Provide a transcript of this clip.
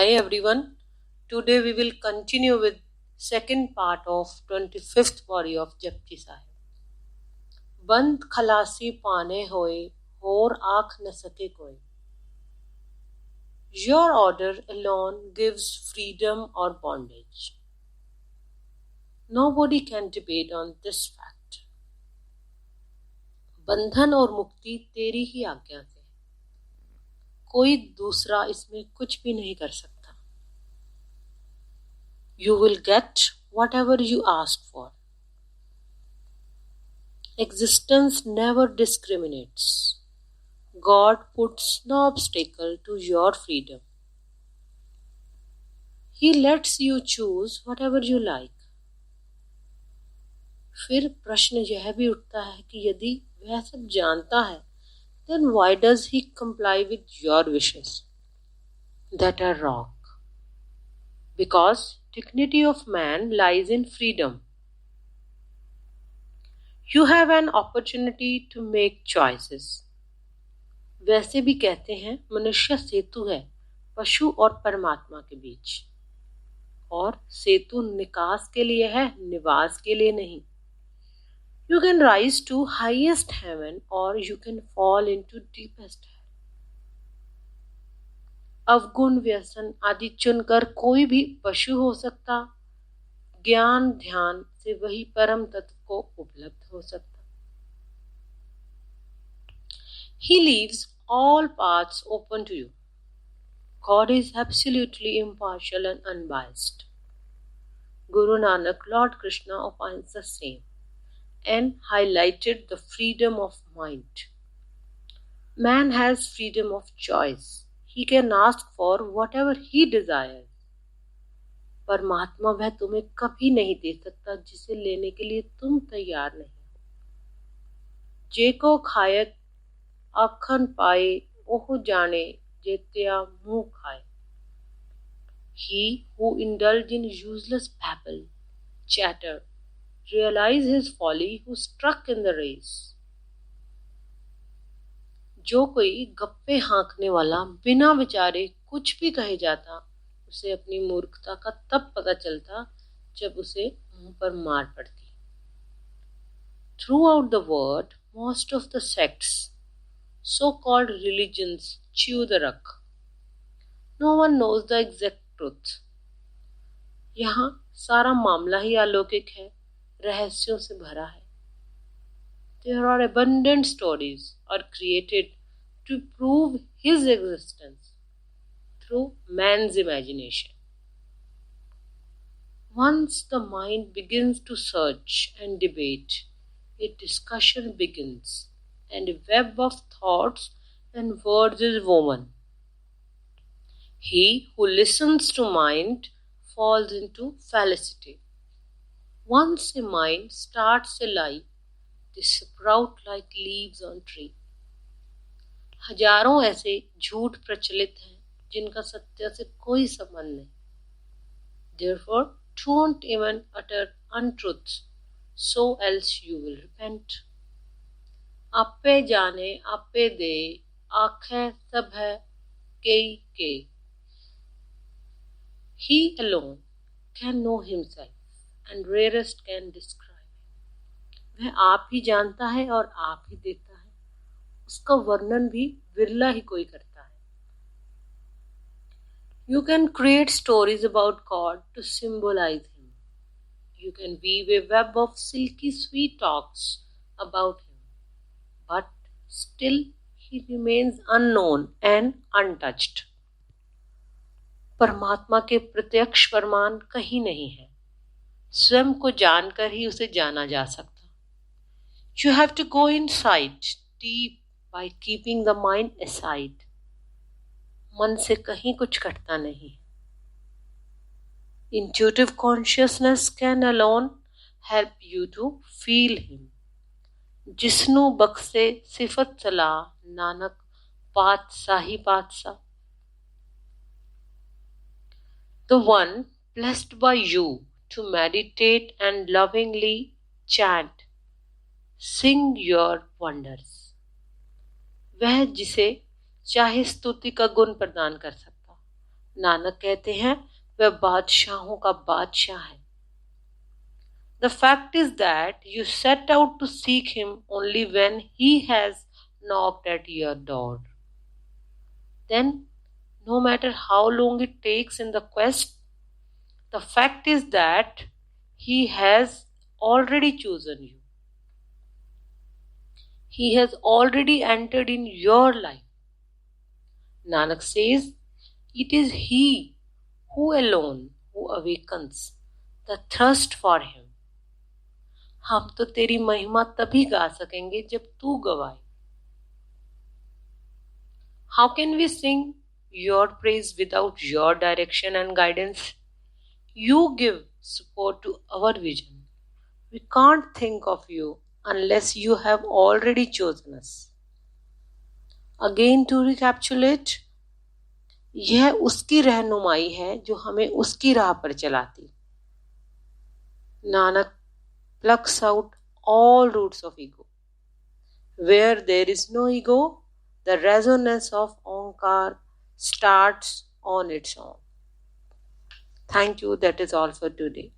Hi everyone. Today we will continue with second part of 25th body of Japji Sahib. बंद खलासी पाने होए और आँख न सके कोई. Your order alone gives freedom or bondage. Nobody can debate on this fact. बंधन और मुक्ति तेरी ही आज्ञा से. कोई दूसरा इसमें कुछ भी नहीं कर सकता. You will get whatever you ask for. Existence never discriminates. God puts no obstacle to your freedom. He lets you choose whatever you like. फिर प्रश्न यह भी उठता है कि यदि वह सब जानता है, then why does he comply with your wishes that are wrong? Because dignity of man lies in freedom. You have an opportunity to make choices. वैसे भी कहते हैं मनुष्य सेतु है पशु और परमात्मा के बीच, और सेतु निकास के लिए है, निवास के लिए नहीं. You can rise to highest heaven or you can fall into deepest hell. अवगुण व्यसन आदि चुनकर कोई भी पशु हो सकता, ज्ञान ध्यान से वही परम तत्व को उपलब्ध हो सकता. He leaves all paths open to you. God is absolutely impartial and unbiased. Guru Nanak, Lord Krishna opines the same and highlighted the freedom of mind. Man has freedom of choice. He can ask for whatever he desires. परमात्मा वह तुम्हें कभी नहीं दे सकता जिसे लेने के लिए तुम तैयार नहीं हो. जे को खायत आखन पाए ओह जाने जेत्या मुंह खाए. He who indulge in useless babble, chatter, realize his folly who struck in the race. जो कोई गप्पे हाँकने वाला बिना विचारे कुछ भी कहे जाता, उसे अपनी मूर्खता का तब पता चलता जब उसे मुंह पर मार पड़ती. Throughout the world, most of the sects, so-called religions, chew the rug. No one knows the exact truth. यहाँ सारा मामला ही अलौकिक है, रहस्यों से भरा है. There are abundant stories are created to prove his existence through man's imagination. Once the mind begins to search and debate, a discussion begins, and a web of thoughts and words is woven. He who listens to mind falls into felicity. Once a mind starts a lie, they sprout like leaves on tree. हजारों ऐसे झूठ प्रचलित हैं जिनका सत्य से कोई संबंध नहीं. Therefore, don't even utter untruths, so else you will repent. आपे जाने आपे दे आखे सब है केई के. He alone can know himself, and rarest can describe him. वह आप ही जानता है और आप ही देता है, उसका वर्णन भी विरला ही कोई करता है. You can create stories about God to symbolize him. You can weave a web of silky sweet talks about him, but still he remains unknown and untouched. परमात्मा के प्रत्यक्ष प्रमाण कहीं नहीं है, स्वयं को जानकर ही उसे जाना जा सकता. You have to go inside deep by keeping the mind aside. मन से कहीं कुछ घटता नहीं. Intuitive consciousness can alone help you to feel him. जिसनु बख्शे सिफत सला नानक पातशाह ही पातशाह. The one blessed by you to meditate and lovingly chant, sing your wonders. वह जिसे चाहे स्तुति का गुण प्रदान कर सकता, नानक कहते हैं वह बादशाहों का बादशाह है. The fact is that you set out to seek him only when he has knocked at your door. Then, no matter how long it takes in the quest, the fact is that he has already chosen you. He has already entered in your life. Nanak says, it is he who alone who awakens the thirst for him. हम तो तेरी महिमा तभी गा सकेंगे जब तू गवाए. How can we sing your praise without your direction and guidance? You give support to our vision. We can't think of you unless you have already chosen us. Again to recapitulate, यह उसकी रहनुमाई है जो हमें उसकी राह पर चलाती. Nanak plucks out all roots of ego. Where there is no ego, the resonance of Omkar starts on its own. Thank you. That is all for today.